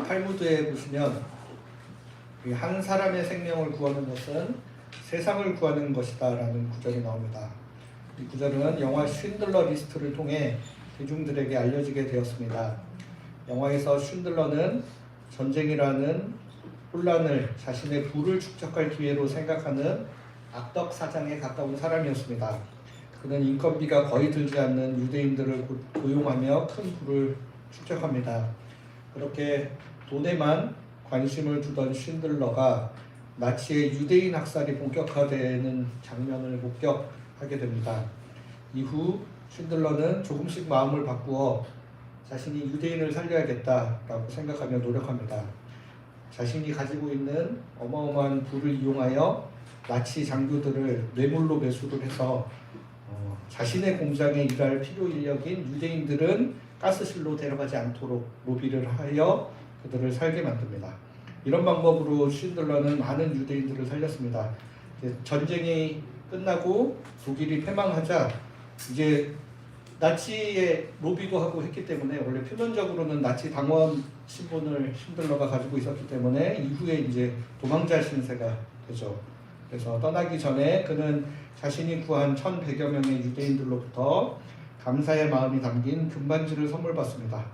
탈무드에 보시면 한 사람의 생명을 구하는 것은 세상을 구하는 것이다 라는 구절이 나옵니다. 이 구절은 영화 쉰들러 리스트를 통해 대중들에게 알려지게 되었습니다. 영화에서 쉰들러는 전쟁이라는 혼란을 자신의 부를 축적할 기회로 생각하는 악덕 사장에 가까운 사람이었습니다. 그는 인건비가 거의 들지 않는 유대인들을 고용하며 큰 부를 축적합니다. 그렇게 돈에만 관심을 두던 쉰들러가 나치의 유대인 학살이 본격화되는 장면을 목격하게 됩니다. 이후 쉰들러는 조금씩 마음을 바꾸어 자신이 유대인을 살려야겠다라고 생각하며 노력합니다. 자신이 가지고 있는 어마어마한 부를 이용하여 나치 장교들을 뇌물로 매수를 해서 자신의 공장에 일할 필요 인력인 유대인들은 가스실로 데려가지 않도록 로비를 하여 그들을 살게 만듭니다. 이런 방법으로 쉰들러는 많은 유대인들을 살렸습니다. 전쟁이 끝나고 독일이 패망하자 이제 나치의 로비도 하고 했기 때문에 원래 표면적으로는 나치 당원 신분을 쉰들러가 가지고 있었기 때문에 이후에 이제 도망자 신세가 되죠. 그래서 떠나기 전에 그는 자신이 구한 1,100여 명의 유대인들로부터 감사의 마음이 담긴 금반지를 선물 받습니다.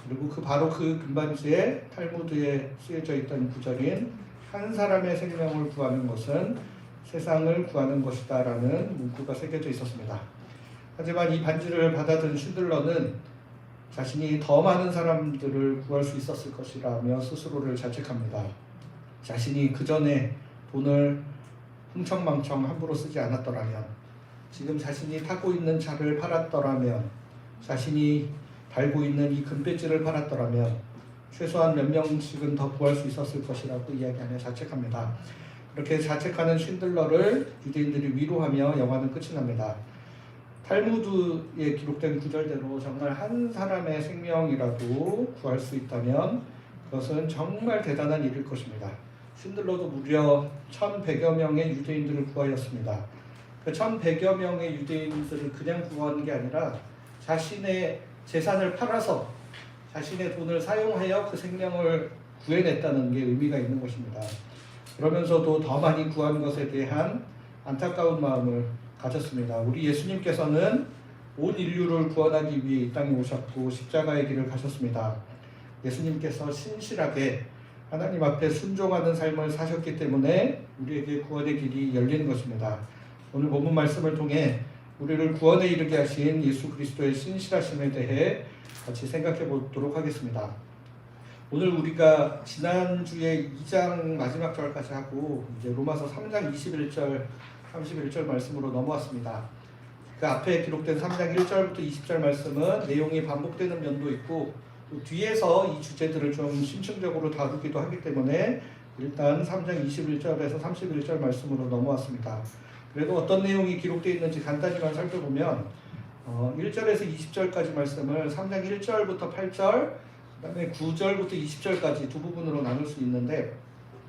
그리고 바로 그 금반지에 탈무드에 쓰여져 있던 구절인 한 사람의 생명을 구하는 것은 세상을 구하는 것이다 라는 문구가 새겨져 있었습니다. 하지만 이 반지를 받아든 쉰들러는 자신이 더 많은 사람들을 구할 수 있었을 것이라며 스스로를 자책합니다. 자신이 그 전에 돈을 흥청망청 함부로 쓰지 않았더라면, 지금 자신이 타고 있는 차를 팔았더라면, 자신이 달고 있는 이 금배지를 팔았더라면 최소한 몇 명씩은 더 구할 수 있었을 것이라고 이야기하며 자책합니다. 이렇게 자책하는 쉰들러를 유대인들이 위로하며 영화는 끝이 납니다. 탈무드에 기록된 구절대로 정말 한 사람의 생명이라도 구할 수 있다면 그것은 정말 대단한 일일 것입니다. 쉰들러도 무려 1,100여 명의 유대인들을 구하였습니다. 그 1,100여 명의 유대인들을 그냥 구하는 게 아니라 자신의 재산을 팔아서 자신의 돈을 사용하여 그 생명을 구해냈다는 게 의미가 있는 것입니다. 그러면서도 더 많이 구하는 것에 대한 안타까운 마음을 가졌습니다. 우리 예수님께서는 온 인류를 구원하기 위해 이 땅에 오셨고 십자가의 길을 가셨습니다. 예수님께서 신실하게 하나님 앞에 순종하는 삶을 사셨기 때문에 우리에게 구원의 길이 열리는 것입니다. 오늘 본문 말씀을 통해 우리를 구원에 이르게 하신 예수 그리스도의 신실하심에 대해 같이 생각해 보도록 하겠습니다. 오늘 우리가 지난주에 2장 마지막 절까지 하고 이제 로마서 3장 21절 31절 말씀으로 넘어왔습니다. 그 앞에 기록된 3장 1절부터 20절 말씀은 내용이 반복되는 면도 있고 또 뒤에서 이 주제들을 좀 심층적으로 다루기도 하기 때문에 일단 3장 21절에서 31절 말씀으로 넘어왔습니다. 그래도 어떤 내용이 기록되어 있는지 간단히만 살펴보면 1절에서 20절까지 말씀을 3장 1절부터 8절 그 다음에 9절부터 20절까지 두 부분으로 나눌 수 있는데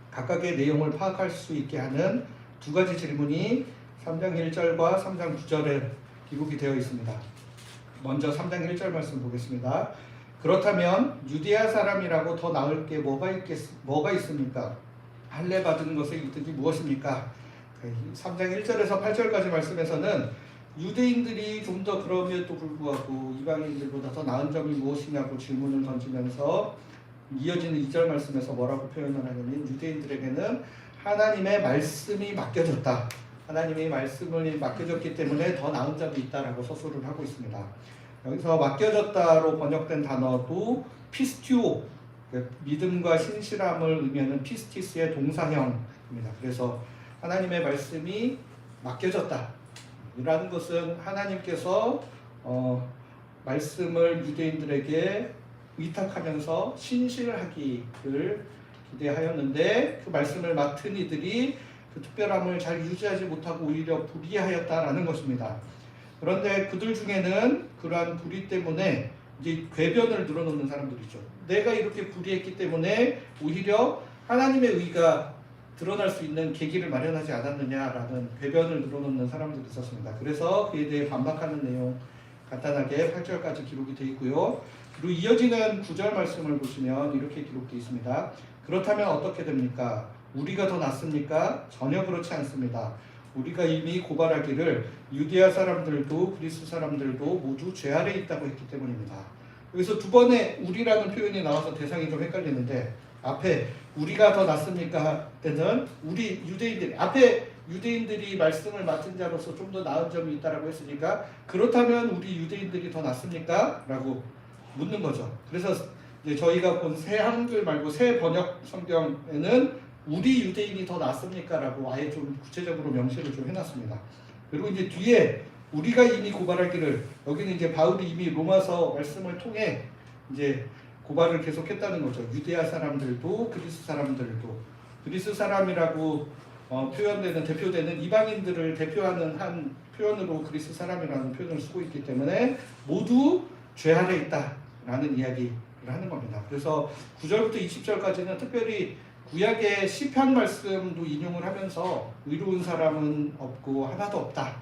각각의 내용을 파악할 수 있게 하는 두 가지 질문이 3장 1절과 3장 9절에 기록이 되어 있습니다. 먼저 3장 1절 말씀 보겠습니다. 그렇다면 유대야 사람이라고 더 나을 게 뭐가 있습니까? 할례 받은 것의 이득이 무엇입니까? 3장 1절에서 8절까지 말씀에서는 유대인들이 좀 더 그럼에도 불구하고 이방인들보다 더 나은 점이 무엇이냐고 질문을 던지면서 이어지는 2절 말씀에서 뭐라고 표현을 하냐면 유대인들에게는 하나님의 말씀이 맡겨졌다. 하나님의 말씀을 맡겨졌기 때문에 더 나은 점이 있다라고 서술을 하고 있습니다. 여기서 맡겨졌다로 번역된 단어도 피스티오, 믿음과 신실함을 의미하는 피스티스의 동사형입니다. 그래서 하나님의 말씀이 맡겨졌다 라는 것은 하나님께서 말씀을 유대인들에게 위탁하면서 신실하기를 기대하였는데 그 말씀을 맡은 이들이 그 특별함을 잘 유지하지 못하고 오히려 불의하였다라는 것입니다. 그런데 그들 중에는 그러한 불의 때문에 이제 궤변을 늘어놓는 사람들이죠. 내가 이렇게 불의했기 때문에 오히려 하나님의 의가 드러날 수 있는 계기를 마련하지 않았느냐라는 궤변을 늘어놓는 사람들이 있었습니다. 그래서 그에 대해 반박하는 내용가 간단하게 8절까지 기록이 되어 있고요. 그리고 이어지는 9절 말씀을 보시면 이렇게 기록되어 있습니다. 그렇다면 어떻게 됩니까? 우리가 더 낫습니까? 전혀 그렇지 않습니다. 우리가 이미 고발하기를 유대아 사람들도 그리스 사람들도 모두 죄 아래 있다고 했기 때문입니다. 여기서 두 번의 우리라는 표현이 나와서 대상이 좀 헷갈리는데, 앞에 우리가 더 낫습니까? 때는 우리 유대인들이, 앞에 유대인들이 말씀을 맡은 자로서 좀 더 나은 점이 있다라고 했으니까 그렇다면 우리 유대인들이 더 낫습니까? 라고 묻는 거죠. 그래서 이제 저희가 본 새 한글 말고 새 번역 성경에는 우리 유대인이 더 낫습니까? 라고 아예 좀 구체적으로 명시를 좀 해놨습니다. 그리고 이제 뒤에 우리가 이미 고발하기를, 여기는 이제 바울이 이미 로마서 말씀을 통해 이제 고발을 계속했다는 거죠. 유대아 사람들도 그리스 사람들도, 그리스 사람이라고 표현되는, 대표되는 이방인들을 대표하는 한 표현으로 그리스 사람이라는 표현을 쓰고 있기 때문에 모두 죄 아래 있다라는 이야기를 하는 겁니다. 그래서 9절부터 20절까지는 특별히 구약의 시편 말씀도 인용을 하면서 의로운 사람은 없고 하나도 없다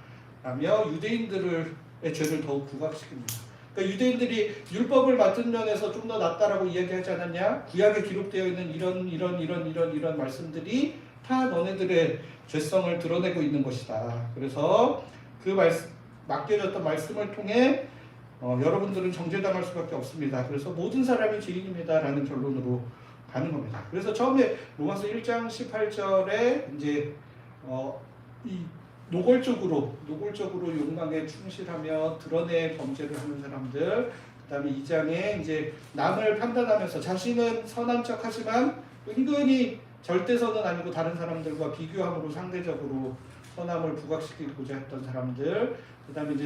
라며 유대인들의 죄를 더욱 부각시킵니다. 그러니까 유대인들이 율법을 맡은 면에서 좀 더 낫다라고 이야기하지 않았냐? 구약에 기록되어 있는 이런 말씀들이 다 너네들의 죄성을 드러내고 있는 것이다. 그래서 그 맡겨졌던 말씀을 통해 여러분들은 정죄당할 수밖에 없습니다. 그래서 모든 사람이 죄인입니다 라는 결론으로 가는 겁니다. 그래서 처음에 로마서 1장 18절에 이제 이 노골적으로 욕망에 충실하며 드러내 범죄를 하는 사람들, 그 다음에 2장에 이제 남을 판단하면서 자신은 선한 척 하지만 은근히 절대선은 아니고 다른 사람들과 비교함으로 상대적으로 선함을 부각시키고자 했던 사람들, 그 다음에 이제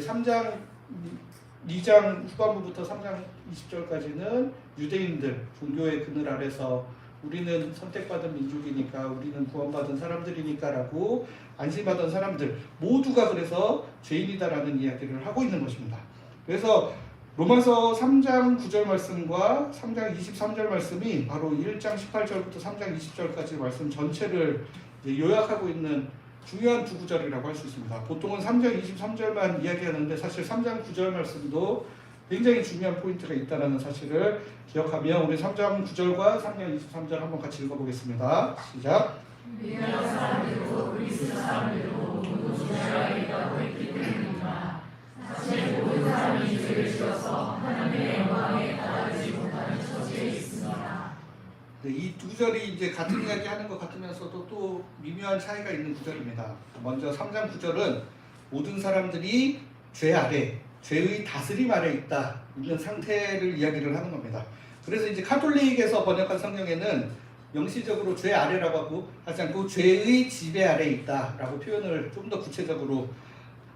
2장 후반부부터 3장 20절까지는 유대인들, 종교의 그늘 아래서 우리는 선택받은 민족이니까, 우리는 구원받은 사람들이니까 라고 안심하던 사람들 모두가 그래서 죄인이다라는 이야기를 하고 있는 것입니다. 그래서 로마서 3장 9절 말씀과 3장 23절 말씀이 바로 1장 18절부터 3장 20절까지 말씀 전체를 요약하고 있는 중요한 두 구절이라고 할 수 있습니다. 보통은 3장 23절만 이야기하는데 사실 3장 9절 말씀도 굉장히 중요한 포인트가 있다는 사실을 기억하며 우리 3장 9절과 3장 23절 한번 같이 읽어보겠습니다. 시작. 유대아 사람들도 그리스 사람들도 모두 죄 아래 있다고 했기 때문이다. 사실 모든 사람이 죄를 지어서 하나님의 영광에 다다르지 못하는 처지에 있습니다. 네, 이 두 구절이 이제 같은 이야기 하는 것 같으면서도 또 미묘한 차이가 있는 구절입니다. 먼저 3장 9절은 모든 사람들이 죄 아래, 죄의 다스림 아래 있는 상태를 이야기를 하는 겁니다. 그래서 이제 카톨릭에서 번역한 성경에는 명시적으로 죄 아래라고 하고 하지 않고 죄의 지배 아래 있다라고 표현을 좀 더 구체적으로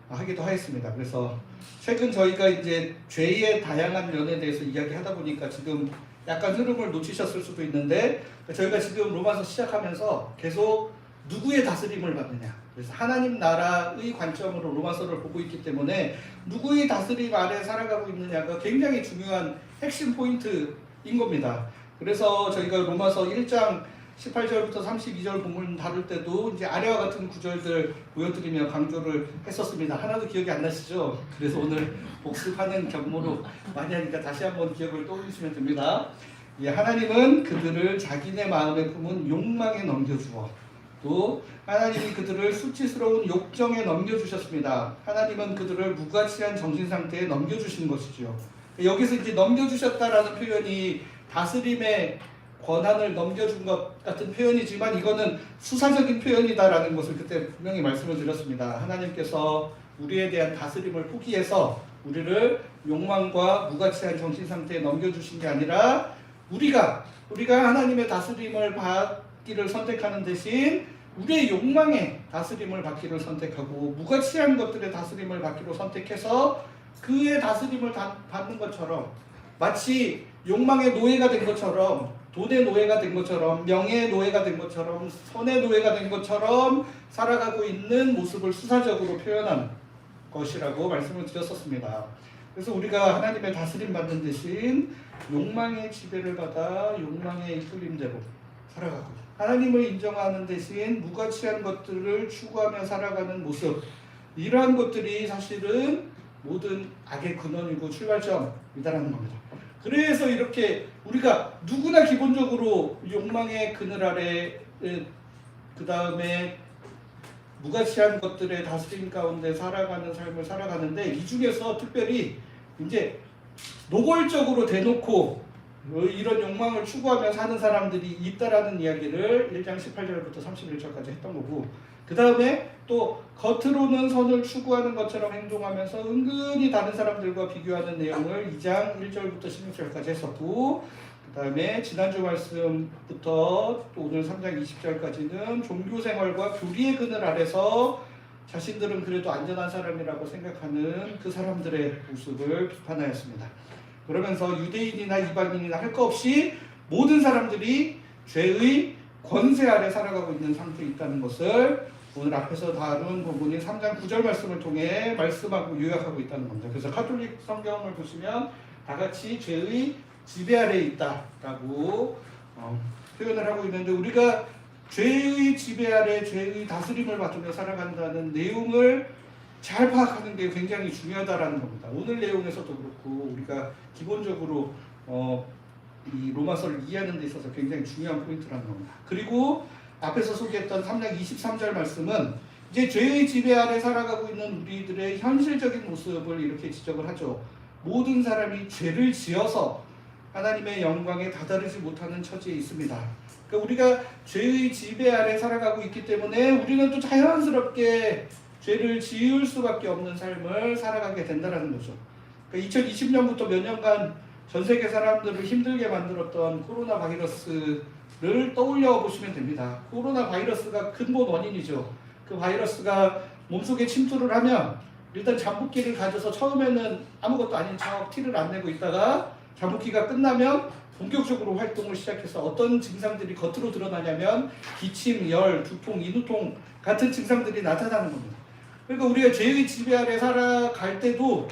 하기도 하였습니다. 그래서 최근 저희가 이제 죄의 다양한 면에 대해서 이야기하다 보니까 지금 약간 흐름을 놓치셨을 수도 있는데, 저희가 지금 로마서 시작하면서 계속 누구의 다스림을 받느냐, 그래서 하나님 나라의 관점으로 로마서를 보고 있기 때문에 누구의 다스림 아래 살아가고 있느냐가 굉장히 중요한 핵심 포인트인 겁니다. 그래서 저희가 로마서 1장 18절부터 32절 본문 다룰 때도 이제 아래와 같은 구절들 보여드리며 강조를 했었습니다. 하나도 기억이 안 나시죠? 그래서 오늘 복습하는 경모로 많이 하니까 다시 한번 기억을 떠올리시면 됩니다. 하나님은 그들을 자기네 마음에 품은 욕망에 넘겨주어, 또 하나님이 그들을 수치스러운 욕정에 넘겨주셨습니다. 하나님은 그들을 무가치한 정신상태에 넘겨주신 것이죠. 여기서 이제 넘겨주셨다라는 표현이 다스림의 권한을 넘겨준 것 같은 표현이지만 이거는 수사적인 표현이다라는 것을 그때 분명히 말씀을 드렸습니다. 하나님께서 우리에 대한 다스림을 포기해서 우리를 욕망과 무가치한 정신상태에 넘겨주신 게 아니라 우리가 하나님의 다스림을 받기를 선택하는 대신 우리의 욕망의 다스림을 받기를 선택하고 무가치한 것들의 다스림을 받기로 선택해서 그의 다스림을 받는 것처럼, 마치 욕망의 노예가 된 것처럼, 돈의 노예가 된 것처럼, 명예의 노예가 된 것처럼, 선의 노예가 된 것처럼 살아가고 있는 모습을 수사적으로 표현한 것이라고 말씀을 드렸었습니다. 그래서 우리가 하나님의 다스림 받는 대신 욕망의 지배를 받아 욕망의 이끌림대로 살아가고, 하나님을 인정하는 대신 무가치한 것들을 추구하며 살아가는 모습, 이러한 것들이 사실은 모든 악의 근원이고 출발점이다라는 겁니다. 그래서 이렇게 우리가 누구나 기본적으로 욕망의 그늘 아래 그 다음에 무가치한 것들의 다스림 가운데 살아가는 삶을 살아가는데 이 중에서 특별히 이제 노골적으로 대놓고 이런 욕망을 추구하며 사는 사람들이 있다라는 이야기를 1장 18절부터 31절까지 했던 거고 그 다음에 또 겉으로는 선을 추구하는 것처럼 행동하면서 은근히 다른 사람들과 비교하는 내용을 2장 1절부터 16절까지 했었고 그 다음에 지난주 말씀부터 또 오늘 3장 20절까지는 종교생활과 교리의 그늘 아래서 자신들은 그래도 안전한 사람이라고 생각하는 그 사람들의 모습을 비판하였습니다. 그러면서 유대인이나 이방인이나 할 것 없이 모든 사람들이 죄의 권세 아래 살아가고 있는 상태에 있다는 것을 오늘 앞에서 다룬 부분인 3장 9절 말씀을 통해 말씀하고 요약하고 있다는 겁니다. 그래서 가톨릭 성경을 보시면 다 같이 죄의 지배 아래에 있다라고 표현을 하고 있는데 우리가 죄의 지배 아래 죄의 다스림을 받으며 살아간다는 내용을 잘 파악하는 게 굉장히 중요하다라는 겁니다. 오늘 내용에서도 그렇고 우리가 기본적으로 이 로마서를 이해하는 데 있어서 굉장히 중요한 포인트라는 겁니다. 그리고 앞에서 소개했던 3장 23절 말씀은 이제 죄의 지배 아래 살아가고 있는 우리들의 현실적인 모습을 이렇게 지적을 하죠. 모든 사람이 죄를 지어서 하나님의 영광에 다다르지 못하는 처지에 있습니다. 그러니까 우리가 죄의 지배 아래 살아가고 있기 때문에 우리는 또 자연스럽게 죄를 지을 수밖에 없는 삶을 살아가게 된다는 거죠. 그러니까 2020년부터 몇 년간 전 세계 사람들을 힘들게 만들었던 코로나 바이러스를 떠올려 보시면 됩니다. 코로나 바이러스가 근본 원인이죠. 그 바이러스가 몸속에 침투를 하면 일단 잠복기를 가져서 처음에는 아무것도 아닌 척 티를 안 내고 있다가 잠복기가 끝나면 본격적으로 활동을 시작해서 어떤 증상들이 겉으로 드러나냐면 기침, 열, 두통, 인후통 같은 증상들이 나타나는 겁니다. 그러니까 우리가 죄의 지배 아래 살아갈 때도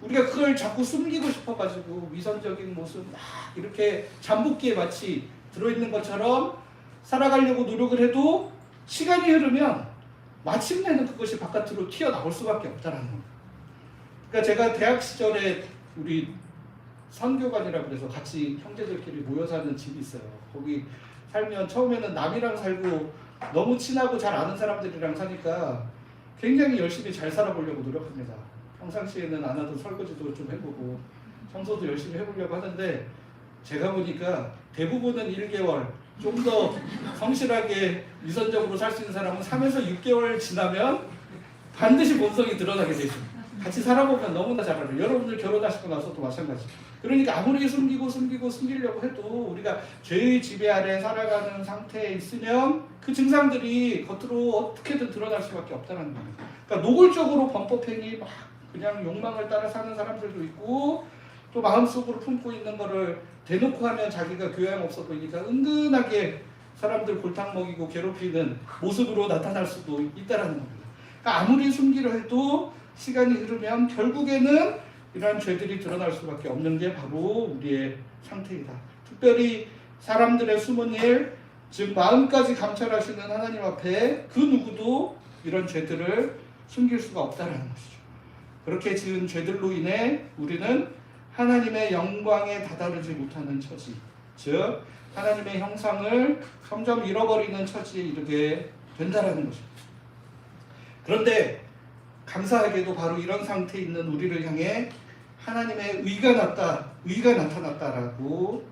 우리가 그걸 자꾸 숨기고 싶어가지고 위선적인 모습 막 이렇게 잠복기에 마치 들어있는 것처럼 살아가려고 노력을 해도 시간이 흐르면 마침내는 그것이 바깥으로 튀어나올 수밖에 없다는 겁니다. 그러니까 제가 대학 시절에 우리 선교관이라고 그래서 같이 형제들끼리 모여 사는 집이 있어요. 거기 살면 처음에는 남이랑 살고 너무 친하고 잘 아는 사람들이랑 사니까 굉장히 열심히 잘 살아보려고 노력합니다. 평상시에는 안 하던 설거지도 좀 해보고 청소도 열심히 해보려고 하는데 제가 보니까 대부분은 1개월 좀 더 성실하게 위선적으로 살 수 있는 사람은 3에서 6개월 지나면 반드시 본성이 드러나게 되죠. 같이 살아보면 너무나 잘 알아요. 여러분들 결혼하시고 나서도 마찬가지. 그러니까 아무리 숨기려고 해도 우리가 죄의 지배 아래 살아가는 상태에 있으면 그 증상들이 겉으로 어떻게든 드러날 수밖에 없다는 겁니다. 그러니까 노골적으로 범법행위 막 그냥 욕망을 따라 사는 사람들도 있고 또 마음속으로 품고 있는 거를 대놓고 하면 자기가 교양 없어 보이니까 은근하게 사람들 골탕 먹이고 괴롭히는 모습으로 나타날 수도 있다는 겁니다. 그러니까 아무리 숨기려 해도 시간이 흐르면 결국에는 이러한 죄들이 드러날 수밖에 없는 게 바로 우리의 상태이다. 특별히 사람들의 숨은 일, 즉 마음까지 감찰하시는 하나님 앞에 그 누구도 이런 죄들을 숨길 수가 없다는 것이죠. 그렇게 지은 죄들로 인해 우리는 하나님의 영광에 다다르지 못하는 처지, 즉 하나님의 형상을 점점 잃어버리는 처지에 이르게 된다는 것입니다. 그런데 감사하게도 바로 이런 상태에 있는 우리를 향해 하나님의 의가 나타났다라고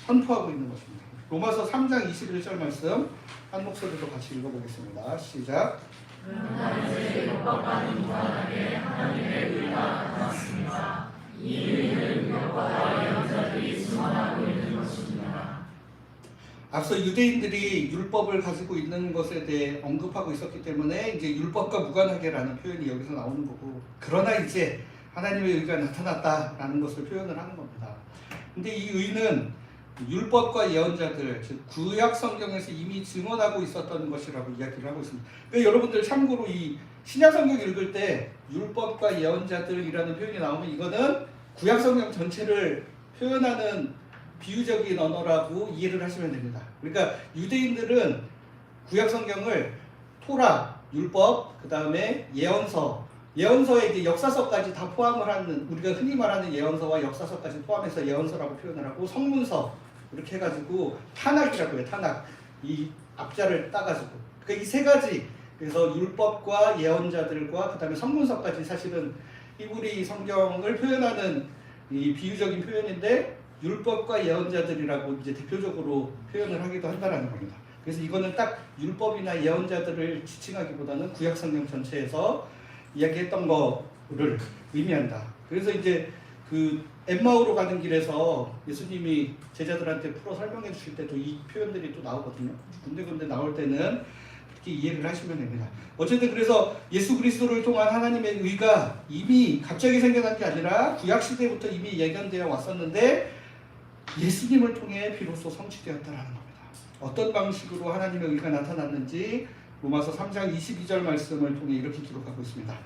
선포하고 있는 것입니다. 로마서 3장 21절 말씀 한 목소리로 같이 읽어보겠습니다. 시작. 그러나 이제 율법과는 무관하게 하나님의 의가 나타났습니다. 이 의는 율법과 예언자들이 증언하고 있는 것입니다. 앞서 유대인들이 율법을 가지고 있는 것에 대해 언급하고 있었기 때문에 이제 율법과 무관하게라는 표현이 여기서 나오는 거고, 그러나 이제 하나님의 의가 나타났다라는 것을 표현을 하는 겁니다. 근데 이 의는 율법과 예언자들, 즉 구약 성경에서 이미 증언하고 있었던 것이라고 이야기를 하고 있습니다. 그러니까 여러분들 참고로 이 신약 성경 읽을 때 율법과 예언자들이라는 표현이 나오면 이거는 구약 성경 전체를 표현하는 비유적인 언어라고 이해를 하시면 됩니다. 그러니까 유대인들은 구약 성경을 토라, 율법, 그 다음에 예언서, 예언서에 이제 역사서까지 다 포함을 하는, 우리가 흔히 말하는 예언서와 역사서까지 포함해서 예언서라고 표현을 하고, 성문서 이렇게 해가지고 탄악이라고 해요. 탄악. 이 앞자를 따가지고. 그러니까 이 세 가지, 그래서 율법과 예언자들과 그다음에 성문서까지 사실은 히브리 성경을 표현하는 이 비유적인 표현인데, 율법과 예언자들이라고 이제 대표적으로 표현을 하기도 한다라는 겁니다. 그래서 이거는 딱 율법이나 예언자들을 지칭하기보다는 구약 성경 전체에서 이야기했던 거를 의미한다. 그래서 이제 그 엠마오로 가는 길에서 예수님이 제자들한테 풀어 설명해 주실 때도 이 표현들이 또 나오거든요. 군데군데 나올 때는 그렇게 이해를 하시면 됩니다. 어쨌든 그래서 예수 그리스도를 통한 하나님의 의가 이미 갑자기 생겨난 게 아니라 구약 시대부터 이미 예견되어 왔었는데, 예수님을 통해 비로소 성취되었다라는 겁니다. 어떤 방식으로 하나님의 의가 나타났는지 로마서 3장 22절 말씀을 통해 이렇게 기록하고 있습니다.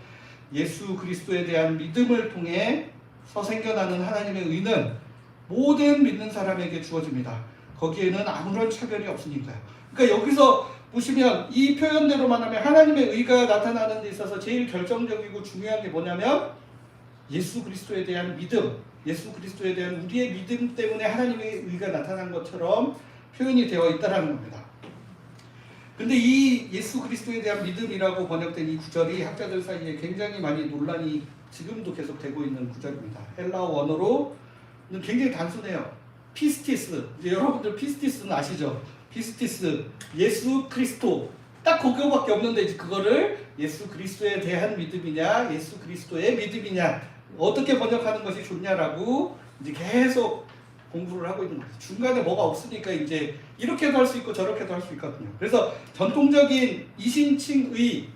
예수 그리스도에 대한 믿음을 통해 생겨나는 하나님의 의는 모든 믿는 사람에게 주어집니다. 거기에는 아무런 차별이 없으니까요. 그러니까 여기서 보시면 이 표현대로만 하면 하나님의 의가 나타나는 데 있어서 제일 결정적이고 중요한 게 뭐냐면 예수 그리스도에 대한 믿음, 예수 그리스도에 대한 우리의 믿음 때문에 하나님의 의가 나타난 것처럼 표현이 되어 있다는 겁니다. 근데 이 예수 그리스도에 대한 믿음이라고 번역된 이 구절이 학자들 사이에 굉장히 많이 논란이 지금도 계속 되고 있는 구절입니다. 헬라어 원어로는 굉장히 단순해요. 피스티스. 이제 여러분들 피스티스는 아시죠? 피스티스, 예수 그리스도. 딱 그거밖에 없는데 이제 그거를 예수 그리스도에 대한 믿음이냐, 예수 그리스도의 믿음이냐, 어떻게 번역하는 것이 좋냐라고 이제 계속 공부를 하고 있는 거죠. 중간에 뭐가 없으니까 이제 이렇게도 할 수 있고 저렇게도 할 수 있거든요. 그래서 전통적인 이신칭의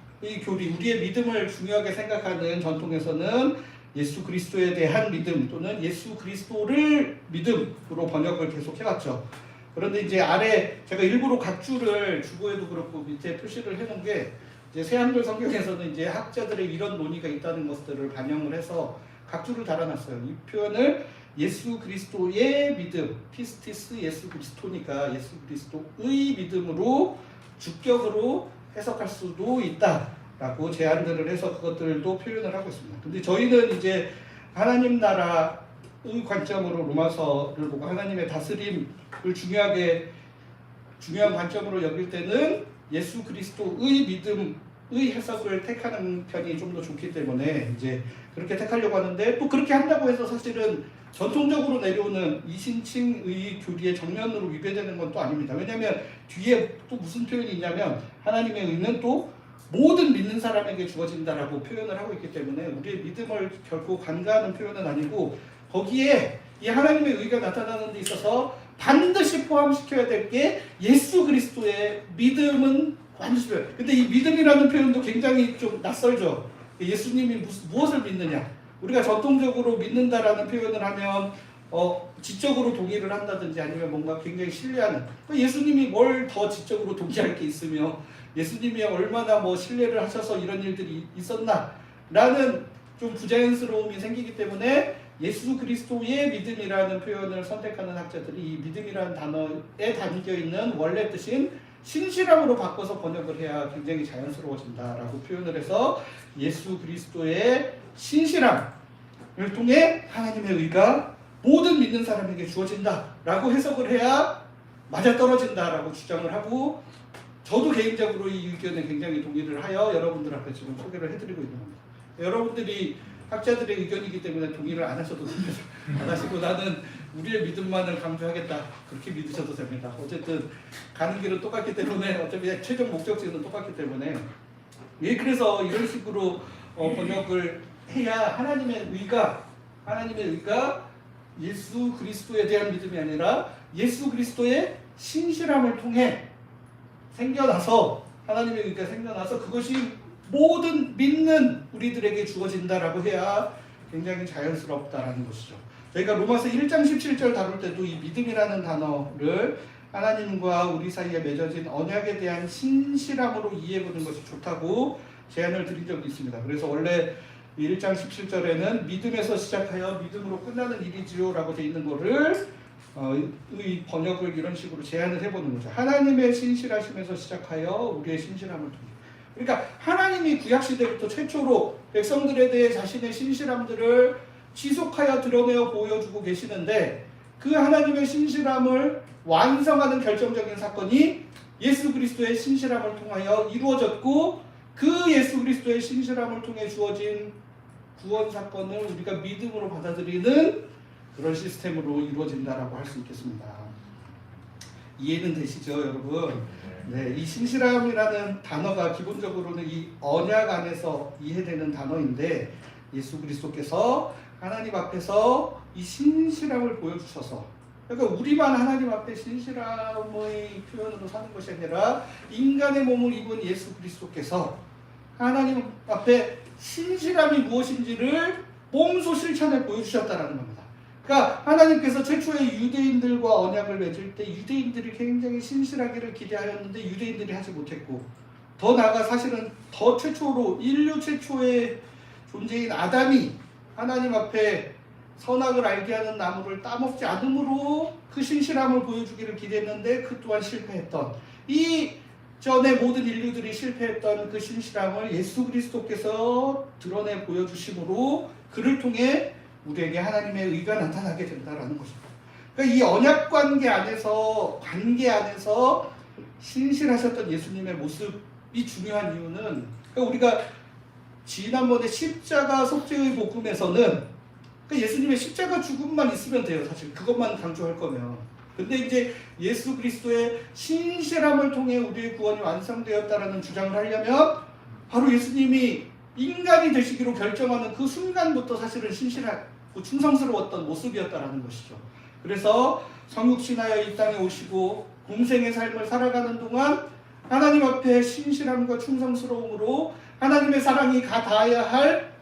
교리, 우리의 믿음을 중요하게 생각하는 전통에서는 예수 그리스도에 대한 믿음 또는 예수 그리스도를 믿음으로 번역을 계속 해왔죠. 그런데 이제 아래 제가 일부러 각주를 주보에도 그렇고 밑에 표시를 해놓은 게, 이제 새한글 성경에서는 이제 학자들의 이런 논의가 있다는 것들을 반영을 해서 각주를 달아놨어요. 이 표현을 예수 그리스도의 믿음, 피스티스 예수 그리스도니까 예수 그리스도의 믿음으로 주격으로 해석할 수도 있다라고 제안들을 해서 그것들도 표현을 하고 있습니다. 근데 저희는 이제 하나님 나라의 관점으로 로마서를 보고 하나님의 다스림을 중요한 관점으로 여길 때는 예수 그리스도의 믿음의 해석을 택하는 편이 좀 더 좋기 때문에 이제 그렇게 택하려고 하는데, 또 그렇게 한다고 해서 사실은 전통적으로 내려오는 이신칭의 교리의 정면으로 위배되는 건 또 아닙니다. 왜냐하면 뒤에 또 무슨 표현이 있냐면 하나님의 의는 또 모든 믿는 사람에게 주어진다라고 표현을 하고 있기 때문에 우리의 믿음을 결코 간과하는 표현은 아니고, 거기에 이 하나님의 의가 나타나는 데 있어서 반드시 포함시켜야 될 게 예수 그리스도의 믿음은 반드시 필요해요. 근데 이 믿음이라는 표현도 굉장히 좀 낯설죠. 예수님이 무엇을 믿느냐. 우리가 전통적으로 믿는다라는 표현을 하면 지적으로 동의를 한다든지 아니면 뭔가 굉장히 신뢰하는, 예수님이 뭘 더 지적으로 동의할 게 있으며 예수님이 얼마나 뭐 신뢰를 하셔서 이런 일들이 있었나 라는 좀 부자연스러움이 생기기 때문에 예수 그리스도의 믿음이라는 표현을 선택하는 학자들이 이 믿음이라는 단어에 담겨있는 원래 뜻인 신실함으로 바꿔서 번역을 해야 굉장히 자연스러워진다라고 표현을 해서 예수 그리스도의 신실함을 통해 하나님의 의가 모든 믿는 사람에게 주어진다라고 해석을 해야 맞아떨어진다라고 주장을 하고, 저도 개인적으로 이 의견에 굉장히 동의를 하여 여러분들 앞에 지금 소개를 해드리고 있는 겁니다. 여러분들이 학자들의 의견이기 때문에 동의를 안 하셔도 됩니다. 안 하시고 나는 우리의 믿음만을 강조하겠다, 그렇게 믿으셔도 됩니다. 어쨌든 가는 길은 똑같기 때문에, 어차피 최종 목적지는 똑같기 때문에, 그래서 이런 식으로 번역을 해야 하나님의 의가 예수 그리스도에 대한 믿음이 아니라 예수 그리스도의 신실함을 통해 생겨나서, 하나님의 의가 생겨나서 그것이 모든 믿는 우리들에게 주어진다라고 해야 굉장히 자연스럽다라는 것이죠. 저희가 로마서 1장 17절 다룰 때도 이 믿음이라는 단어를 하나님과 우리 사이에 맺어진 언약에 대한 신실함으로 이해해보는 것이 좋다고 제안을 드린 적이 있습니다. 그래서 원래 1장 17절에는 믿음에서 시작하여 믿음으로 끝나는 일이지요 라고 되어 있는 거를 이 번역을 이런 식으로 제안을 해보는 거죠. 하나님의 신실하심에서 시작하여 우리의 신실함을 통해. 그러니까 하나님이 구약시대부터 최초로 백성들에 대해 자신의 신실함들을 지속하여 드러내어 보여주고 계시는데 그 하나님의 신실함을 완성하는 결정적인 사건이 예수 그리스도의 신실함을 통하여 이루어졌고 그 예수 그리스도의 신실함을 통해 주어진 구원 사건을 우리가 믿음으로 받아들이는 그런 시스템으로 이루어진다라고 할 수 있겠습니다. 이해는 되시죠, 여러분? 네, 이 신실함이라는 단어가 기본적으로는 이 언약 안에서 이해되는 단어인데 예수 그리스도께서 하나님 앞에서 이 신실함을 보여주셔서 그러니까 우리만 하나님 앞에 신실함의 표현으로 사는 것이 아니라 인간의 몸을 입은 예수 그리스도께서 하나님 앞에 신실함이 무엇인지를 몸소 실천해 보여주셨다는 겁니다. 그러니까 하나님께서 최초의 유대인들과 언약을 맺을 때 유대인들이 굉장히 신실하기를 기대하였는데 유대인들이 하지 못했고 더 나아가 사실은 더 최초로 인류 최초의 존재인 아담이 하나님 앞에 선악을 알게 하는 나무를 따먹지 않음으로 그 신실함을 보여주기를 기대했는데 그 또한 실패했던 이 전에 모든 인류들이 실패했던 그 신실함을 예수 그리스도께서 드러내 보여주심으로 그를 통해 우리에게 하나님의 의가 나타나게 된다라는 것입니다. 그러니까 이 언약 관계 안에서 신실하셨던 예수님의 모습이 중요한 이유는 그러니까 우리가 지난번에 십자가 속죄의 복음에서는 그러니까 예수님의 십자가 죽음만 있으면 돼요. 사실 그것만 강조할 거면. 근데 이제 예수 그리스도의 신실함을 통해 우리의 구원이 완성되었다라는 주장을 하려면 바로 예수님이 인간이 되시기로 결정하는 그 순간부터 사실은 신실하고 충성스러웠던 모습이었다라는 것이죠. 그래서 성육신하여 이 땅에 오시고 공생의 삶을 살아가는 동안 하나님 앞에 신실함과 충성스러움으로 하나님의 사랑이 닿아야 할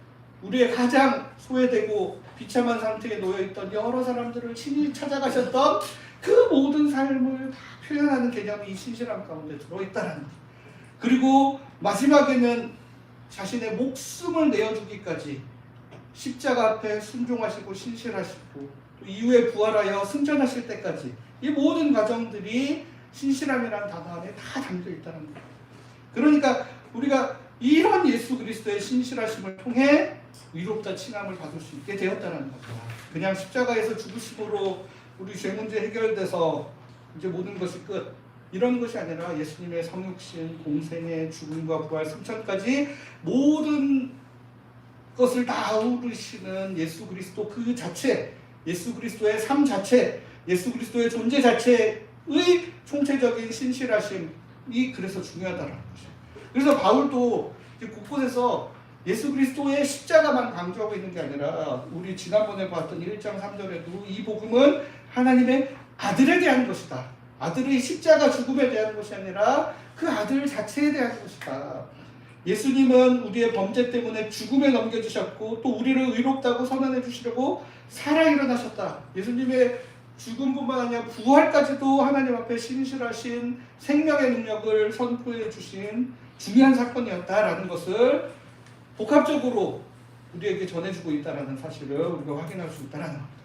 우리의 가장 소외되고 비참한 상태에 놓여있던 여러 사람들을 친히 찾아가셨던 그 모든 삶을 다 표현하는 개념이 이 신실함 가운데 들어있다는 것. 그리고 마지막에는 자신의 목숨을 내어주기까지 십자가 앞에 순종하시고 신실하시고 또 이후에 부활하여 승천하실 때까지 이 모든 과정들이 신실함이라는 단어 안에 다 담겨있다는 거예요. 그러니까 우리가 이런 예수 그리스도의 신실하심을 통해 위롭다 칭함을 받을 수 있게 되었다는 겁니다. 그냥 십자가에서 죽으심으로 우리 죄 문제 해결돼서 이제 모든 것이 끝 이런 것이 아니라 예수님의 성육신, 공생의 죽음과 부활, 승천까지 모든 것을 다 아우르시는 예수 그리스도 그 자체, 예수 그리스도의 삶 자체, 예수 그리스도의 존재 자체의 총체적인 신실하심이 그래서 중요하다는 거죠. 그래서 바울도 곳곳에서 예수 그리스도의 십자가만 강조하고 있는 게 아니라 우리 지난번에 봤던 1장 3절에도 이 복음은 하나님의 아들에 대한 것이다. 아들의 십자가 죽음에 대한 것이 아니라 그 아들 자체에 대한 것이다. 예수님은 우리의 범죄 때문에 죽음에 넘겨주셨고 또 우리를 의롭다고 선언해 주시려고 살아 일어나셨다. 예수님의 죽음뿐만 아니라 부활까지도 하나님 앞에 신실하신 생명의 능력을 선포해 주신 중요한 사건이었다라는 것을 복합적으로 우리에게 전해주고 있다는 사실을 우리가 확인할 수 있다는 겁니다.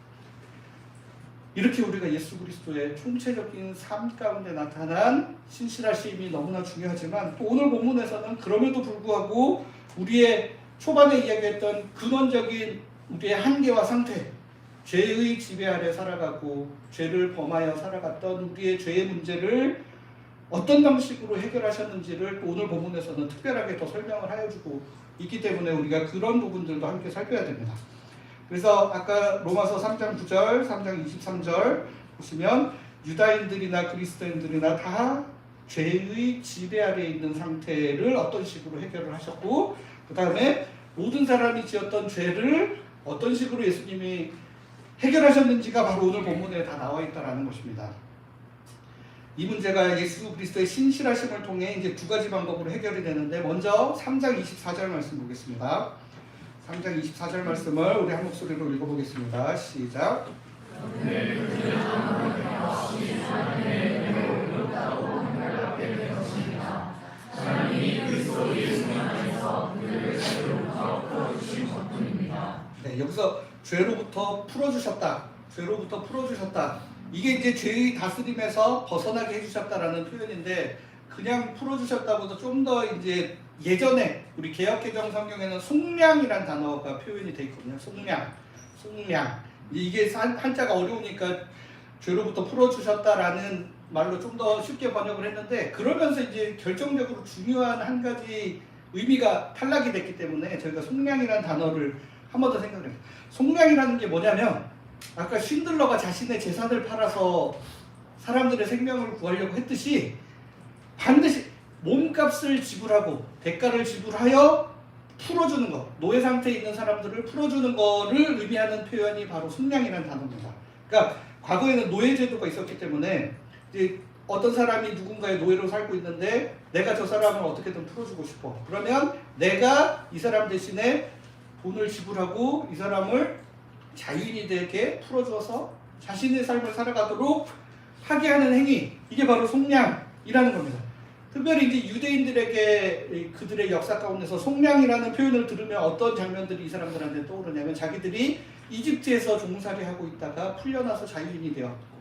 이렇게 우리가 예수 그리스도의 총체적인 삶 가운데 나타난 신실하심이 너무나 중요하지만 또 오늘 본문에서는 그럼에도 불구하고 우리의 초반에 이야기했던 근원적인 우리의 한계와 상태, 죄의 지배 아래 살아가고 죄를 범하여 살아갔던 우리의 죄의 문제를 어떤 방식으로 해결하셨는지를 또 오늘 본문에서는 특별하게 더 설명을 하여주고 있기 때문에 우리가 그런 부분들도 함께 살펴야 됩니다. 그래서 아까 로마서 3장 9절, 3장 23절 보시면 유다인들이나 그리스도인들이나 다 죄의 지배 아래에 있는 상태를 어떤 식으로 해결을 하셨고 그 다음에 모든 사람이 지었던 죄를 어떤 식으로 예수님이 해결하셨는지가 바로 오늘 본문에 다 나와 있다는 것입니다. 이 문제가 예수 그리스도의 신실하심을 통해 이제 두 가지 방법으로 해결이 되는데 먼저 3장 24절 말씀 보겠습니다. 3장 24절 말씀을 우리 한 목소리로 읽어보겠습니다. 시작. 네, 여기서 죄로부터 풀어주셨다. 죄로부터 풀어주셨다. 이게 이제 죄의 다스림에서 벗어나게 해주셨다라는 표현인데 그냥 풀어주셨다보다 좀 더 이제 예전에 우리 개역개정 성경에는 속량이란 단어가 표현이 돼 있거든요. 속량. 이게 한자가 어려우니까 죄로부터 풀어주셨다라는 말로 좀 더 쉽게 번역을 했는데, 그러면서 이제 결정적으로 중요한 한 가지 의미가 탈락이 됐기 때문에 저희가 속량이라는 단어를 한 번 더 생각을 해요. 속량이라는 게 뭐냐면, 아까 쉰들러가 자신의 재산을 팔아서 사람들의 생명을 구하려고 했듯이 반드시 몸값을 지불하고 대가를 지불하여 풀어주는 것, 노예 상태에 있는 사람들을 풀어주는 거를 의미하는 표현이 바로 속량이라는 단어입니다. 그러니까 과거에는 노예제도가 있었기 때문에 이제 어떤 사람이 누군가의 노예로 살고 있는데 내가 저 사람을 어떻게든 풀어주고 싶어. 그러면 내가 이 사람 대신에 돈을 지불하고 이 사람을 자유인이 되게 풀어줘서 자신의 삶을 살아가도록 하게 하는 행위, 이게 바로 속량이라는 겁니다. 특별히 이제 유대인들에게 그들의 역사 가운데서 속량이라는 표현을 들으면 어떤 장면들이 이 사람들한테 떠오르냐면, 자기들이 이집트에서 종살이하고 있다가 풀려나서 자유인이 되었고,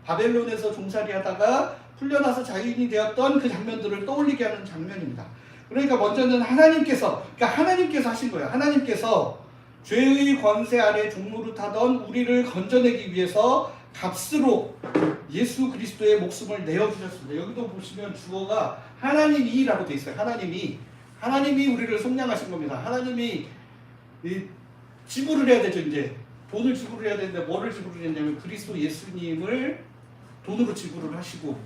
바벨론에서 종살이하다가 풀려나서 자유인이 되었던 그 장면들을 떠올리게 하는 장면입니다. 그러니까 먼저는 하나님께서 하신 거예요. 하나님께서 죄의 권세 아래 종노릇하던 우리를 건져내기 위해서 값으로 예수 그리스도의 목숨을 내어주셨습니다. 여기도 보시면 주어가 하나님이라고 돼 있어요. 하나님이 우리를 속량하신 겁니다. 하나님이 지불을 해야 되죠. 이제 돈을 지불을 해야 되는데 뭐를 지불을 했냐면 그리스도 예수님을 돈으로 지불을 하시고,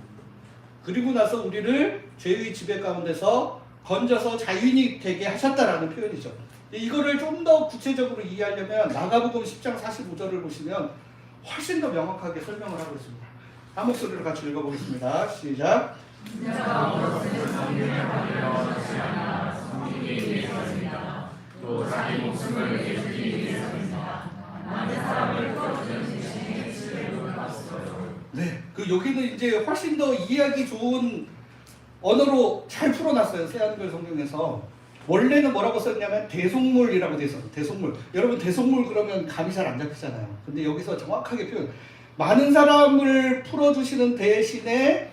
그리고 나서 우리를 죄의 지배 가운데서 건져서 자유인이 되게 하셨다라는 표현이죠. 이거를 좀 더 구체적으로 이해하려면 마가복음 10장 45절을 보시면 훨씬 더 명확하게 설명을 하고 있습니다. 한 목소리로 같이 읽어보겠습니다. 시작. 또 자기 목숨을 내주기 위해서입니다. 많은 사람을 풀어주는 대신에 지혜로 값으로. 네, 여기는 이제 훨씬 더 이해하기 좋은 언어로 잘 풀어놨어요. 새한글 성경에서. 원래는 뭐라고 썼냐면 대속물이라고 돼 있어요. 대속물. 여러분 대속물 그러면 감이 잘 안 잡히잖아요. 근데 여기서 정확하게 표현. 많은 사람을 풀어주시는 대신에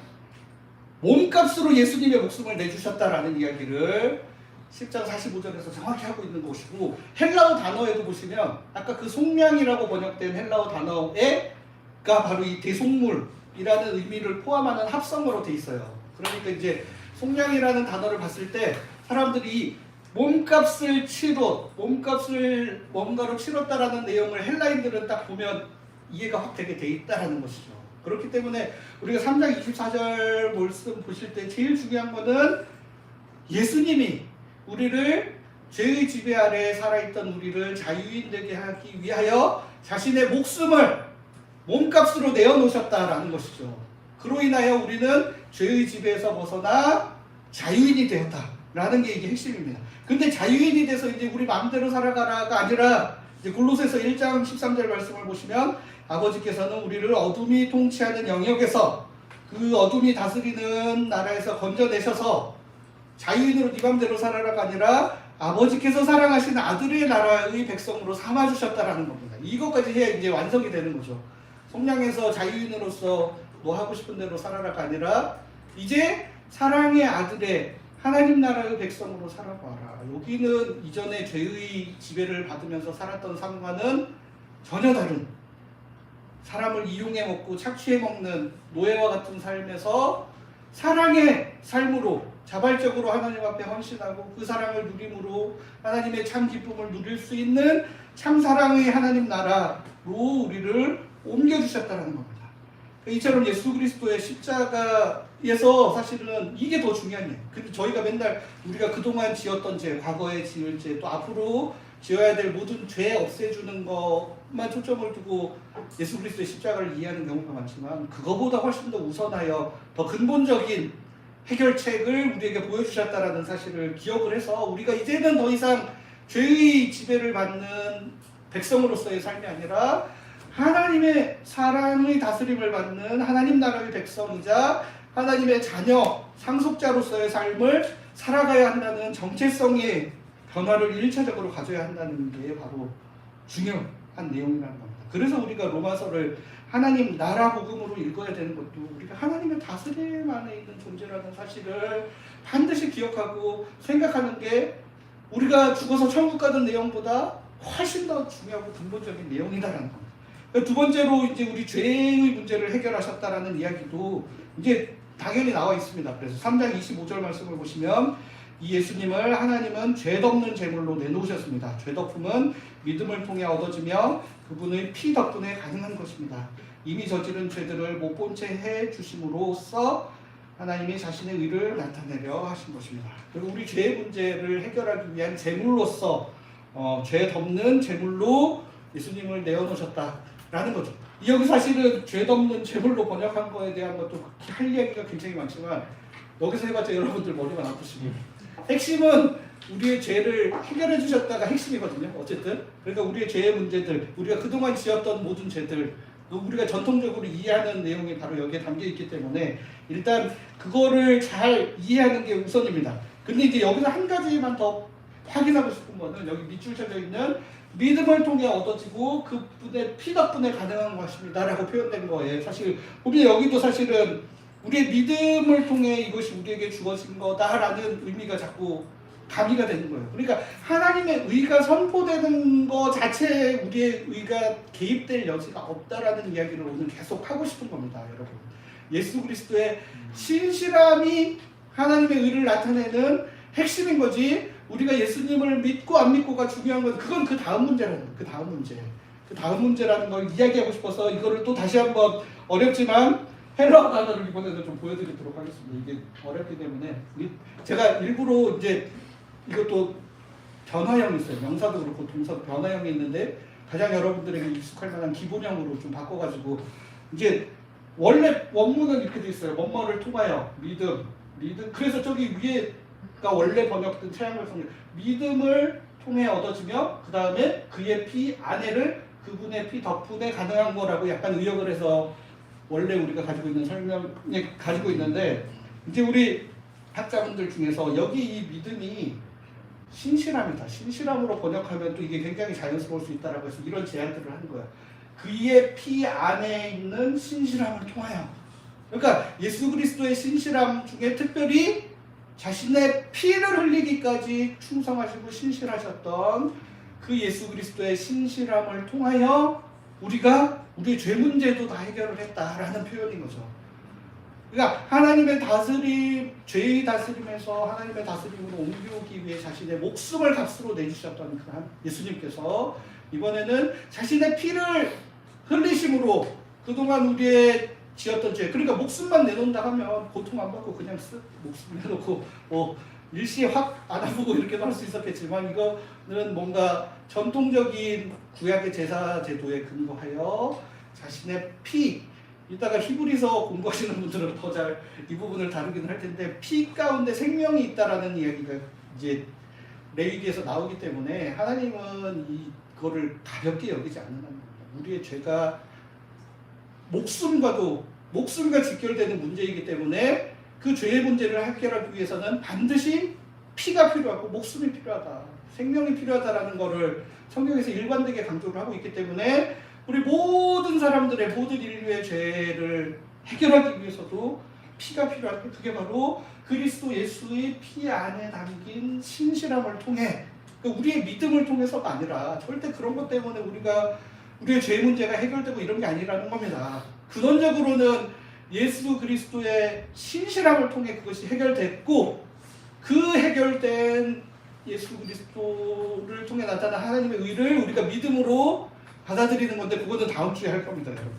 몸값으로 예수님의 목숨을 내주셨다라는 이야기를 10장 45절에서 정확히 하고 있는 것이고, 헬라어 단어에도 보시면 아까 그 속량이라고 번역된 헬라어 단어가 바로 이 대속물이라는 의미를 포함하는 합성어로 돼 있어요. 그러니까 이제 속량이라는 단어를 봤을 때 사람들이 몸값을 뭔가로 치렀다라는 내용을 헬라인들은 딱 보면 이해가 확 되게 돼 있다라는 것이죠. 그렇기 때문에 우리가 3장 24절 말씀 보실 때 제일 중요한 거는 예수님이 우리를 죄의 지배 아래 살아있던 우리를 자유인 되게 하기 위하여 자신의 목숨을 몸값으로 내어놓으셨다라는 것이죠. 그로 인하여 우리는 죄의 지배에서 벗어나 자유인이 되었다라는 게 이게 핵심입니다. 근데 자유인이 돼서 이제 우리 마음대로 살아가라가 아니라, 이제 골로새서 1장 13절 말씀을 보시면 아버지께서는 우리를 어둠이 통치하는 영역에서 그 어둠이 다스리는 나라에서 건져내셔서 자유인으로 네 맘대로 살아라가 아니라 아버지께서 사랑하시는 아들의 나라의 백성으로 삼아주셨다라는 겁니다. 이것까지 해야 이제 완성이 되는 거죠. 속량에서 자유인으로서 뭐 하고 싶은 대로 살아라가 아니라 이제 사랑의 아들의 하나님 나라의 백성으로 살아봐라. 여기는 이전에 죄의 지배를 받으면서 살았던 삶과는 전혀 다른, 사람을 이용해 먹고 착취해 먹는 노예와 같은 삶에서 사랑의 삶으로 자발적으로 하나님 앞에 헌신하고 그 사랑을 누림으로 하나님의 참 기쁨을 누릴 수 있는 참 사랑의 하나님 나라로 우리를 옮겨주셨다는 겁니다. 이처럼 예수 그리스도의 십자가에서 사실은 이게 더 중요한 일이에요. 근데 저희가 맨날 우리가 그동안 지었던 죄, 과거에 지을 죄, 또 앞으로 지어야 될 모든 죄 없애주는 것만 초점을 두고 예수 그리스도의 십자가를 이해하는 경우가 많지만, 그거보다 훨씬 더 우선하여 더 근본적인 해결책을 우리에게 보여주셨다라는 사실을 기억을 해서 우리가 이제는 더 이상 죄의 지배를 받는 백성으로서의 삶이 아니라 하나님의 사랑의 다스림을 받는 하나님 나라의 백성이자 하나님의 자녀, 상속자로서의 삶을 살아가야 한다는 정체성의 변화를 1차적으로 가져야 한다는 게 바로 중요한 내용이라는 겁니다. 그래서 우리가 로마서를 하나님 나라 복음으로 읽어야 되는 것도 우리가 하나님의 다스림 안에 있는 존재라는 사실을 반드시 기억하고 생각하는 게 우리가 죽어서 천국 가는 내용보다 훨씬 더 중요하고 근본적인 내용이다라는 겁니다. 두 번째로 이제 우리 죄의 문제를 해결하셨다라는 이야기도 이제 당연히 나와 있습니다. 그래서 3장 25절 말씀을 보시면 이 예수님을 하나님은 죄 덮는 제물로 내놓으셨습니다. 죄 덮음은 믿음을 통해 얻어지며 그분의 피 덕분에 가능한 것입니다. 이미 저지른 죄들을 못 본 채 해 주심으로써 하나님이 자신의 의를 나타내려 하신 것입니다. 그리고 우리 죄의 문제를 해결하기 위한 제물로서 죄 덮는 제물로 예수님을 내어놓으셨다라는 거죠. 여기 사실은 죄 덮는 제물로 번역한 거에 대한 것도 할 이야기가 굉장히 많지만 여기서 해봤자 여러분들 머리가 나쁘시고 핵심은 우리의 죄를 해결해 주셨다가 핵심이거든요. 어쨌든 그러니까 우리의 죄의 문제들, 우리가 그동안 지었던 모든 죄들, 우리가 전통적으로 이해하는 내용이 바로 여기에 담겨 있기 때문에 일단 그거를 잘 이해하는 게 우선입니다. 근데 이제 여기서 한 가지만 더 확인하고 싶은 거는 여기 밑줄 쳐져 있는 믿음을 통해 얻어지고 그분의 피 덕분에 가능한 것입니다라고 표현된 거예요. 사실 보면 여기도 사실은 우리의 믿음을 통해 이것이 우리에게 주어진 거다라는 의미가 자꾸 가미가 되는 거예요. 그러니까 하나님의 의가 선포되는 것 자체에 우리의 의가 개입될 여지가 없다라는 이야기를 오늘 계속 하고 싶은 겁니다, 여러분. 예수 그리스도의 신실함이 하나님의 의를 나타내는 핵심인 거지. 우리가 예수님을 믿고 안 믿고가 중요한 건 그건 그 다음 문제라는 거예요. 그 다음 문제라는 걸 이야기하고 싶어서 이거를 또 다시 한번 어렵지만 헬라어 단어를 이번에는 좀 보여드리도록 하겠습니다. 이게 어렵기 때문에 제가 일부러 이제 이것도 변화형이 있어요. 명사도 그렇고 동사도 변화형이 있는데 가장 여러분들에게 익숙할 만한 기본형으로 좀 바꿔가지고 이제 원래 원문은 이렇게 돼 있어요. 뭐뭐를 통하여 믿음. 그래서 저기 위에가 원래 번역된 최양을 성경 믿음을 통해 얻어지며 그 다음에 그의 피 안에를 그분의 피 덕분에 가능한 거라고 약간 의역을 해서 원래 우리가 가지고 있는 설명에 가지고 있는데 이제 우리 학자분들 중에서 여기 이 믿음이 신실함이다. 신실함으로 번역하면 또 이게 굉장히 자연스러울 수 있다라고 해서 이런 제안들을 하는 거야. 그의 피 안에 있는 신실함을 통하여. 그러니까 예수 그리스도의 신실함 중에 특별히 자신의 피를 흘리기까지 충성하시고 신실하셨던 그 예수 그리스도의 신실함을 통하여 우리가 우리의 죄 문제도 다 해결을 했다라는 표현인 거죠. 그러니까 하나님의 다스림, 죄의 다스림에서 하나님의 다스림으로 옮겨오기 위해 자신의 목숨을 값으로 내주셨던 그 예수님께서 이번에는 자신의 피를 흘리심으로 그동안 우리의 지었던 죄, 그러니까 목숨만 내놓는다 하면 고통 안 받고 그냥 목숨 내놓고 일시에 확 안아보고 이렇게도 할 수 있었겠지만 이거는 뭔가 전통적인 구약의 제사 제도에 근거하여 자신의 피, 이따가 히브리서 공부하시는 분들은 더 잘 이 부분을 다루기는 할 텐데 피 가운데 생명이 있다라는 이야기가 이제 레위기에서 나오기 때문에 하나님은 이거를 가볍게 여기지 않는다는 겁니다. 우리의 죄가 목숨과 직결되는 문제이기 때문에 그 죄의 문제를 해결하기 위해서는 반드시 피가 필요하고 목숨이 필요하다, 생명이 필요하다라는 거를 성경에서 일관되게 강조를 하고 있기 때문에 우리 모든 사람들의 모든 인류의 죄를 해결하기 위해서도 피가 필요한데 그게 바로 그리스도 예수의 피 안에 담긴 신실함을 통해 우리의 믿음을 통해서가 아니라 절대 그런 것 때문에 우리의 죄 문제가 해결되고 이런 게 아니라는 겁니다. 근원적으로는 예수 그리스도의 신실함을 통해 그것이 해결됐고 그 해결된 예수 그리스도를 통해 나타난 하나님의 의를 우리가 믿음으로 받아들이는 건데 그거는 다음 주에 할 겁니다, 여러분.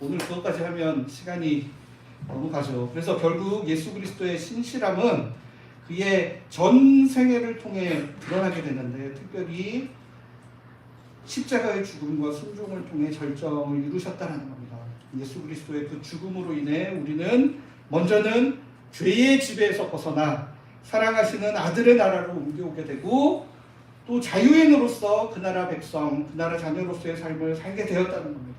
오늘 그것까지 하면 시간이 너무 가죠. 그래서 결국 예수 그리스도의 신실함은 그의 전 생애를 통해 드러나게 되는데 특별히 십자가의 죽음과 순종을 통해 절정을 이루셨다는 겁니다. 예수 그리스도의 그 죽음으로 인해 우리는 먼저는 죄의 지배에서 벗어나 사랑하시는 아들의 나라로 옮겨오게 되고 또 자유인으로서 그 나라 백성, 그 나라 자녀로서의 삶을 살게 되었다는 겁니다.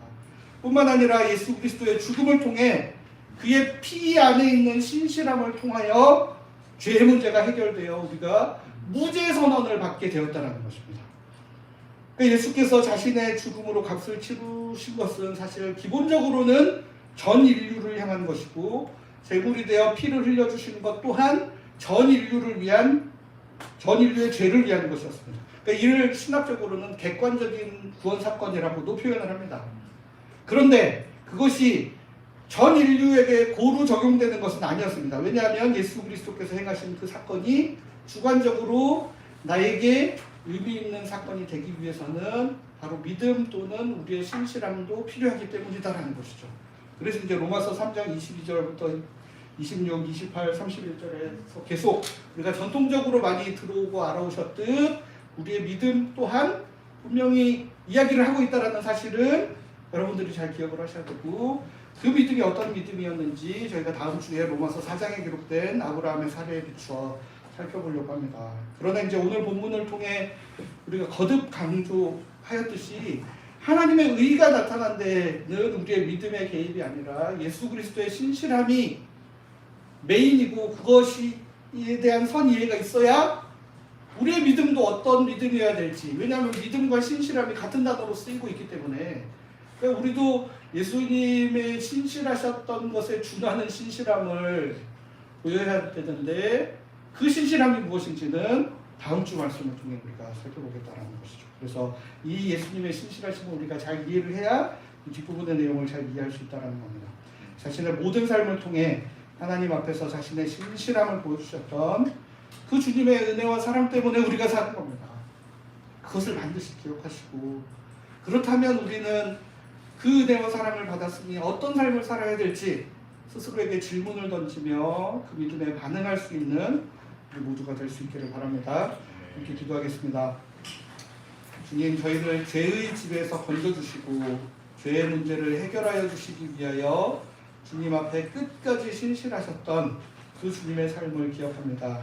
뿐만 아니라 예수 그리스도의 죽음을 통해 그의 피 안에 있는 신실함을 통하여 죄의 문제가 해결되어 우리가 무죄 선언을 받게 되었다는 것입니다. 그러니까 예수께서 자신의 죽음으로 값을 치르신 것은 사실 기본적으로는 전 인류를 향한 것이고, 제물이 되어 피를 흘려주시는 것 또한 전 인류의 죄를 위한 것이었습니다. 그러니까 이를 신학적으로는 객관적인 구원 사건이라고도 표현을 합니다. 그런데 그것이 전 인류에게 고루 적용되는 것은 아니었습니다. 왜냐하면 예수 그리스도께서 행하신 그 사건이 주관적으로 나에게 의미 있는 사건이 되기 위해서는 바로 믿음 또는 우리의 신실함도 필요하기 때문이다라는 것이죠. 그래서 이제 로마서 3장 22절부터 26, 28, 31절에서 계속 우리가 전통적으로 많이 들어오고 알아오셨듯 우리의 믿음 또한 분명히 이야기를 하고 있다는 사실은 여러분들이 잘 기억을 하셔야 되고, 그 믿음이 어떤 믿음이었는지 저희가 다음 주에 로마서 4장에 기록된 아브라함의 사례에 비추어 살펴보려고 합니다. 그러나 이제 오늘 본문을 통해 우리가 거듭 강조하였듯이 하나님의 의가 나타난 데는 우리의 믿음의 개입이 아니라 예수 그리스도의 신실함이 메인이고, 그것에 대한 선 이해가 있어야 우리의 믿음도 어떤 믿음이어야 될지, 왜냐하면 믿음과 신실함이 같은 단어로 쓰이고 있기 때문에, 그러니까 우리도 예수님의 신실하셨던 것에 준하는 신실함을 보여야 되는데, 그 신실함이 무엇인지는 다음 주 말씀을 통해 우리가 살펴보겠다는 것이죠. 그래서 이 예수님의 신실하심을 우리가 잘 이해를 해야 이 뒷부분의 내용을 잘 이해할 수 있다는 겁니다. 자신의 모든 삶을 통해 하나님 앞에서 자신의 신실함을 보여주셨던 그 주님의 은혜와 사랑 때문에 우리가 사는 겁니다. 그것을 반드시 기억하시고, 그렇다면 우리는 그 은혜와 사랑을 받았으니 어떤 삶을 살아야 될지 스스로에게 질문을 던지며 그 믿음에 반응할 수 있는 우리 모두가 될 수 있기를 바랍니다. 이렇게 기도하겠습니다. 주님, 저희를 죄의 집에서 건져주시고 죄의 문제를 해결하여 주시기 위하여 주님 앞에 끝까지 신실하셨던 그 주님의 삶을 기억합니다.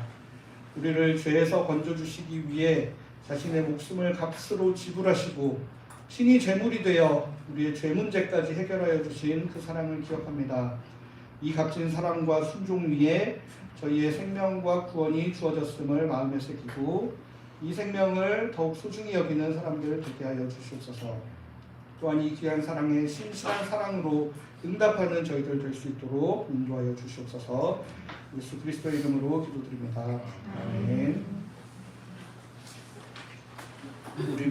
우리를 죄에서 건져주시기 위해 자신의 목숨을 값으로 지불하시고 신이 제물이 되어 우리의 죄 문제까지 해결하여 주신 그 사랑을 기억합니다. 이 값진 사랑과 순종 위에 저희의 생명과 구원이 주어졌음을 마음에 새기고 이 생명을 더욱 소중히 여기는 사람들 되게 하여 주시옵소서. 또한 이 귀한 사랑에 신실한 사랑으로 응답하는 저희들 될 수 있도록 인도하여 주시옵소서. 예수 그리스도의 이름으로 기도드립니다. 아멘. 우리